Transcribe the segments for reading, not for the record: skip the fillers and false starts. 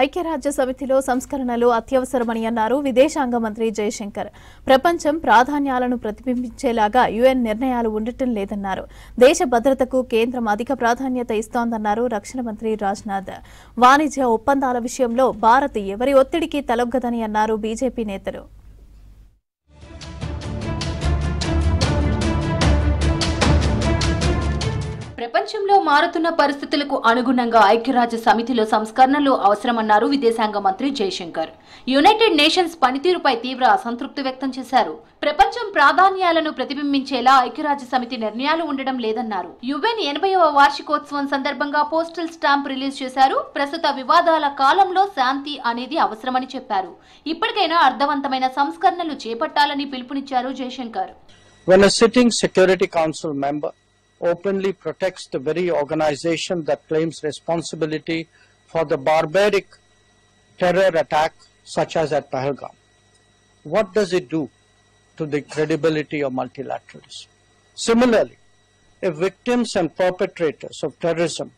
ఐక్యరాజ్య సమితిలో సంస్కరణలు అత్యవసరమని అన్నారు విదేశాంగ మంత్రి జయశంకర్. ప్రపంచం ప్రాధాన్యాలను ప్రతిబింబించేలాగా యుఎన్ నిర్ణయాలు ఉండటం లేదన్నారు. దేశ భద్రతకు కేంద్రం అధిక ప్రాధాన్యత ఇస్తోందన్నారు రక్షణ మంత్రి రాజ్నాథ్. వాణిజ్య ఒప్పందాల విషయంలో భారత్ ఎవరి ఒత్తిడికి తలొగ్గదని అన్నారు బీజేపీ నేతలు. ప్రపంచంలో మారుతున్న పరిస్థితులకు అనుగుణంగా ఐక్యరాజ్య సమితిలో సంస్కరణలు అవసరమన్నారు విదేశాంగ మంత్రి జయశంకర్. యునైటెడ్ నేషన్స్ పనితీరుపై తీవ్ర అసంతృప్తి వ్యక్తం చేశారు. ప్రపంచం ప్రాధాన్యాలను ప్రతిబింబించేలా ఐక్యరాజ్య సమితి నిర్ణయాలు ఉండడం లేదన్నారు. యుఎన్ 80వ వార్షికోత్సవం సందర్భంగా పోస్టల్ స్టాంప్ రిలీజ్ చేశారు. ప్రస్తుత వివాదాల కాలంలో శాంతి అనేది అవసరమని చెప్పారు. ఇప్పటికైనా అర్థవంతమైన సంస్కరణలు చేపట్టాలని పిలుపునిచ్చారు Jayashankar. When a sitting Security Council member openly protects the very organization that claims responsibility for the barbaric terror attack such as at Pahalgam, what does it do to the credibility of multilateralism? Similarly, if victims and perpetrators of terrorism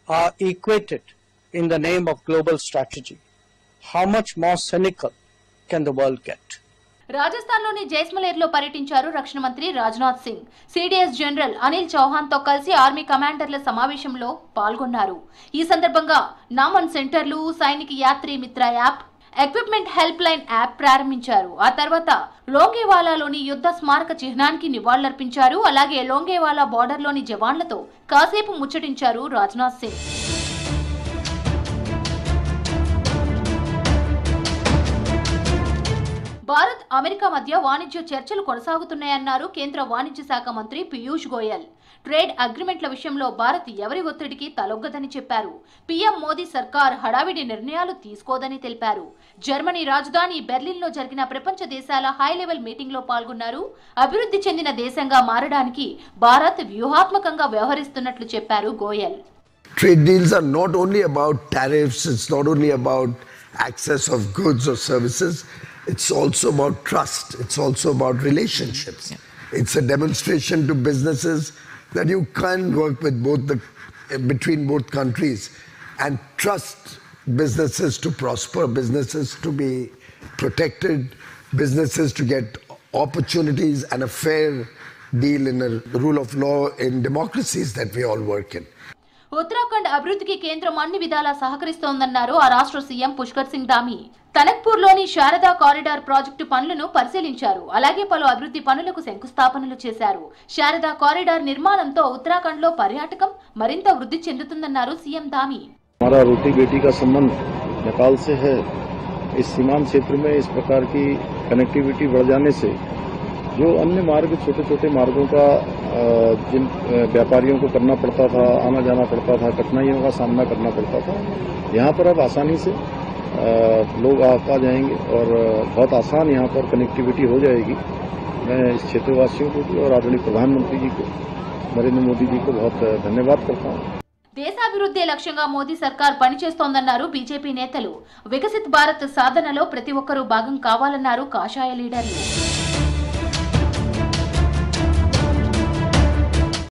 are equated in the name of global strategy, how much more cynical can the world get? రాజస్థాన్లోని జైస్మలేర్లో పర్యటించారు రక్షణ మంత్రి Rajnath Singh. CDS general Anil చౌహాన్తో కలిసి army కమాండర్ల సమావేశంలో పాల్గొన్నారు. ఈ సందర్భంగా నామన్ సెంటర్లు, సైనిక యాత్రి మిత్ర app, equipment help line app ప్రారంభించారు. ఆ తర్వాత లోంగేవాలాలోని యుద్ధ స్మారక చిహ్నానికి నివాళులర్పించారు. అలాగే లోంగేవాలా బోర్డర్లోని జవాన్లతో కాసేపు ముచ్చటించారు రాజ్నాథ్ సింగ్. భారత్ అమెరికా మధ్య వాణిజ్య చర్చలు కొనసాగుతున్నాయన్నారు కేంద్ర వాణిజ్య శాఖ మంత్రి పీయూష్ గోయల్. ట్రేడ్ అగ్రిమెంట్ల విషయంలో భారత్ ఎవరి ఒత్తిడికి తలొగ్గదని చెప్పారు. పీఎం మోదీ సర్కార్ హడావిడి నిర్ణయాలు తీసుకోదని తెలిపారు. జర్మనీ రాజధాని బెర్లిన్లో జరిగిన ప్రపంచ దేశాల హై లెవెల్ మీటింగ్లో పాల్గొన్నారు. అభివృద్ధి చెందిన దేశంగా మారడానికి భారత్ వ్యూహాత్మకంగా వ్యవహరిస్తున్నట్లు చెప్పారు Goyal. Trade deals are not only about tariffs, it's not only about access of goods or services. It's also about trust. It's also about relationships. It's a demonstration to businesses that you can work with between both countries and trust businesses to prosper, businesses to be protected, businesses to get opportunities and a fair deal in a rule of law in democracies that we all work in. Uttarakhand అభివృద్ధికి కేంద్రం అన్ని విధాలా సహకరిస్తోందన్నారు ఆ రాష్ట్ర CM Pushkar Singh Dhami. తనక్పూర్లోని Sharda corridor project పనులను పరిశీలించారు. అలాగే పలు అభివృద్ధి పనులకు శంకుస్థాపనలు చేశారు. శారదా కారిడార్ నిర్మాణంతో ఉత్తరాఖండ్లో పర్యాటకం మరింత వృద్ధి చెందుతుందన్నారు సీఎం ధామీ. हमारा रोटी बेटी का संबंध नेपाल से है. इस सीमांत क्षेत्र में इस प्रकार की कनेक्टिविटी बढ़ जाने से जो अन्य मार्ग, छोटे छोटे मार्गों का जिन व्यापारियों को करना पड़ता था, आना जाना पड़ता था, कठिनाइयों का सामना करना पड़ता था, यहाँ पर अब आसानी से लोग आ जाएंगे और बहुत आसान यहाँ पर कनेक्टिविटी हो जाएगी. मैं इस क्षेत्रवासियों को भी और आदरणीय प्रधानमंत्री जी को, नरेंद्र मोदी जी को बहुत धन्यवाद करता हूँ. దేశాభివృద్ధి లక్ష్యంగా మోదీ సర్కార్ పనిచేస్తోందన్నారు బీజేపీ నేతలు. వికసిత్ భారత్ సాధనలో ప్రతి ఒక్కరూ భాగం కావాలన్నారు కాషాయ లీడర్లు.